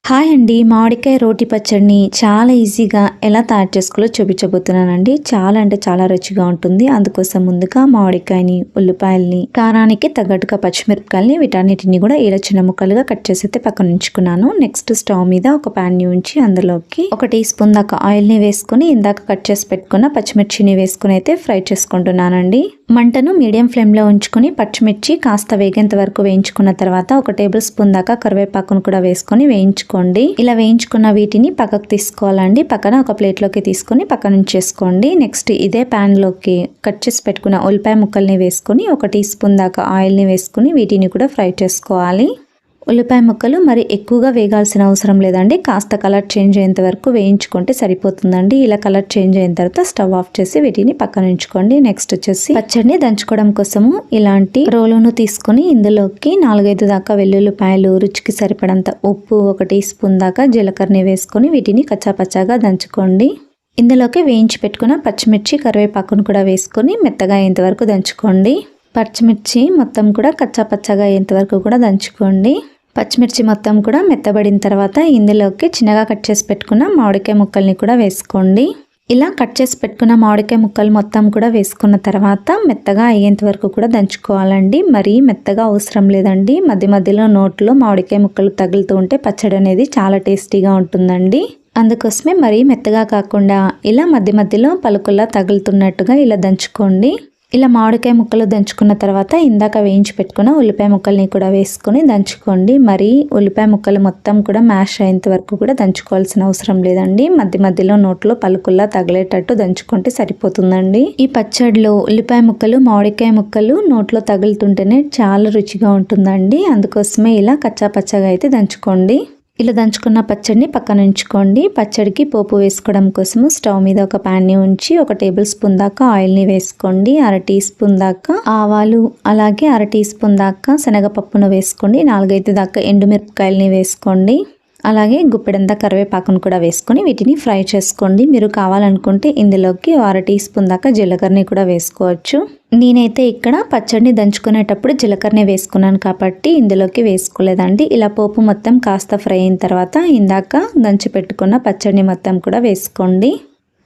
Hi అండి. మామిడికాయ రోటి పచ్చడిని చాలా ఈజీగా ఎలా తయారు చేసుకోవాలో చూపించబోతున్నానండి. చాలా అంటే చాలా రుచిగా ఉంటుంది. అందుకోసం ముందుగా మామిడికాయని, ఉల్లిపాయల్ని, కారానికి తగ్గట్టుగా పచ్చిమిరపకాయలని వీటన్నిటిని కూడా ఇలా చిన్న ముక్కలుగా కట్ చేసి అయితే పక్కన ఉంచుకున్నాను. నెక్స్ట్ స్టవ్ మీద ఒక ప్యాన్ ని ఉంచి అందులోకి 1 టీ స్పూన్ దాకా ఆయిల్ని వేసుకుని ఇందాక కట్ చేసి పెట్టుకున్న పచ్చిమిర్చిని వేసుకుని అయితే ఫ్రై చేసుకుంటున్నానండి. మంటను మీడియం ఫ్లేమ్లో ఉంచుకొని పచ్చిమిర్చి కాస్త వేగేంత వరకు వేయించుకున్న తర్వాత 1 టేబుల్ స్పూన్ దాకా కరివేపాకును కూడా వేసుకొని వేయించుకోండి. ఇలా వేయించుకున్న వీటిని పక్కకు తీసుకోవాలండి. పక్కన ఒక ప్లేట్లోకి తీసుకొని పక్కన ఉంచేసుకోండి. నెక్స్ట్ ఇదే ప్యాన్ లోకి కట్ చేసి పెట్టుకున్న ఉల్లిపాయ ముక్కల్ని వేసుకొని 1 టీ స్పూన్ దాకా ఆయిల్ని వేసుకుని వీటిని కూడా ఫ్రై చేసుకోవాలి. ఉల్లిపాయ ముక్కలు మరి ఎక్కువగా వేగాల్సిన అవసరం లేదండి. కాస్త కలర్ చేంజ్ అయ్యేంత వరకు వేయించుకుంటే సరిపోతుందండి. ఇలా కలర్ చేంజ్ అయిన తర్వాత స్టవ్ ఆఫ్ చేసి వీటిని పక్కన ఉంచుకోండి. నెక్స్ట్ వచ్చేసి పచ్చడిని దంచుకోవడం కోసము ఇలాంటి రోలును తీసుకొని ఇందులోకి 4-5 దాకా వెల్లుల్లిపాయలు, రుచికి సరిపడంత ఉప్పు, 1 టీ స్పూన్ దాకా జీలకర్రని వేసుకొని వీటిని కచ్చాపచ్చాగా దంచుకోండి. ఇందులోకి వేయించి పెట్టుకున్న పచ్చిమిర్చి, కరివేపాకును కూడా వేసుకొని మెత్తగా అయ్యేంత వరకు దంచుకోండి. పచ్చిమిర్చి మొత్తం కూడా కచ్చాపచ్చాగా అయ్యేంత వరకు కూడా దంచుకోండి. పచ్చిమిర్చి మొత్తం కూడా మెత్తబడిన తర్వాత ఇందులోకి చిన్నగా కట్ చేసి పెట్టుకున్న మామిడికాయ ముక్కల్ని కూడా వేసుకోండి. ఇలా కట్ చేసి పెట్టుకున్న మామిడికాయ ముక్కలు మొత్తం కూడా వేసుకున్న తర్వాత మెత్తగా అయ్యేంత వరకు కూడా దంచుకోవాలండి. మరీ మెత్తగా అవసరం లేదండి. మధ్య మధ్యలో నోట్లో మామిడికాయ ముక్కలు తగులుతూ ఉంటే పచ్చడి అనేది చాలా టేస్టీగా ఉంటుందండి. అందుకోసమే మరీ మెత్తగా కాకుండా ఇలా మధ్య మధ్యలో పలుకుల్లా తగులుతున్నట్టుగా ఇలా దంచుకోండి. ఇలా మామిడికాయ ముక్కలు దంచుకున్న తర్వాత ఇందాక వేయించి పెట్టుకున్న ఉల్లిపాయ ముక్కల్ని కూడా వేసుకొని దంచుకోండి. మరి ఉల్లిపాయ ముక్కలు మొత్తం కూడా మ్యాష్ అయ్యేంత వరకు కూడా దంచుకోవాల్సిన అవసరం లేదండి. మధ్య మధ్యలో నోట్లో పలుకుల్లా తగిలేటట్టు దంచుకుంటే సరిపోతుందండి. ఈ పచ్చడిలో ఉల్లిపాయ ముక్కలు, మామిడికాయ ముక్కలు నోట్లో తగులుతుంటేనే చాలా రుచిగా ఉంటుందండి. అందుకోసమే ఇలా కచ్చా పచ్చగా అయితే దంచుకోండి. ఇలా దంచుకున్న పచ్చడిని పక్కన ఉంచుకోండి. పచ్చడికి పోపు వేసుకోవడం కోసము స్టవ్ మీద ఒక ప్యాన్ ని ఉంచి 1 టేబుల్ స్పూన్ దాకా ఆయిల్ని వేసుకోండి. 1/2 టీ స్పూన్ దాకా ఆవాలు, అలాగే 1/2 టీ స్పూన్ దాకా శనగపప్పును వేసుకోండి. 4-5 దాకా ఎండుమిరపకాయలని వేసుకోండి. అలాగే గుప్పెడంత కరివేపాకును కూడా వేసుకొని వీటిని ఫ్రై చేసుకోండి. మీరు కావాలనుకుంటే ఇందులోకి 1/2 టీ స్పూన్ దాకా జీలకర్రని కూడా వేసుకోవచ్చు. నేనైతే ఇక్కడ పచ్చడిని దంచుకునేటప్పుడు జీలకర్రని వేసుకున్నాను కాబట్టి ఇందులోకి వేసుకోలేదండి. ఇలా పోపు మొత్తం కాస్త ఫ్రై అయిన తర్వాత ఇందాక దంచి పెట్టుకున్న పచ్చడిని మొత్తం కూడా వేసుకోండి.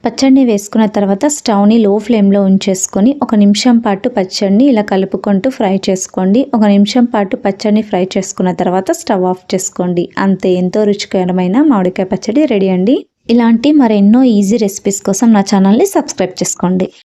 పచ్చడిని వేసుకున్న తర్వాత స్టవ్ని లో ఫ్లేమ్లో ఉంచేసుకొని 1 నిమిషం పాటు పచ్చడిని ఇలా కలుపుకుంటూ ఫ్రై చేసుకోండి. 1 నిమిషం పాటు పచ్చడిని ఫ్రై చేసుకున్న తర్వాత స్టవ్ ఆఫ్ చేసుకోండి. అంతే, ఎంతో రుచికరమైన మామిడికాయ పచ్చడి రెడీ అండి. ఇలాంటి మరెన్నో ఈజీ రెసిపీస్ కోసం నా ఛానల్ని సబ్స్క్రైబ్ చేసుకోండి.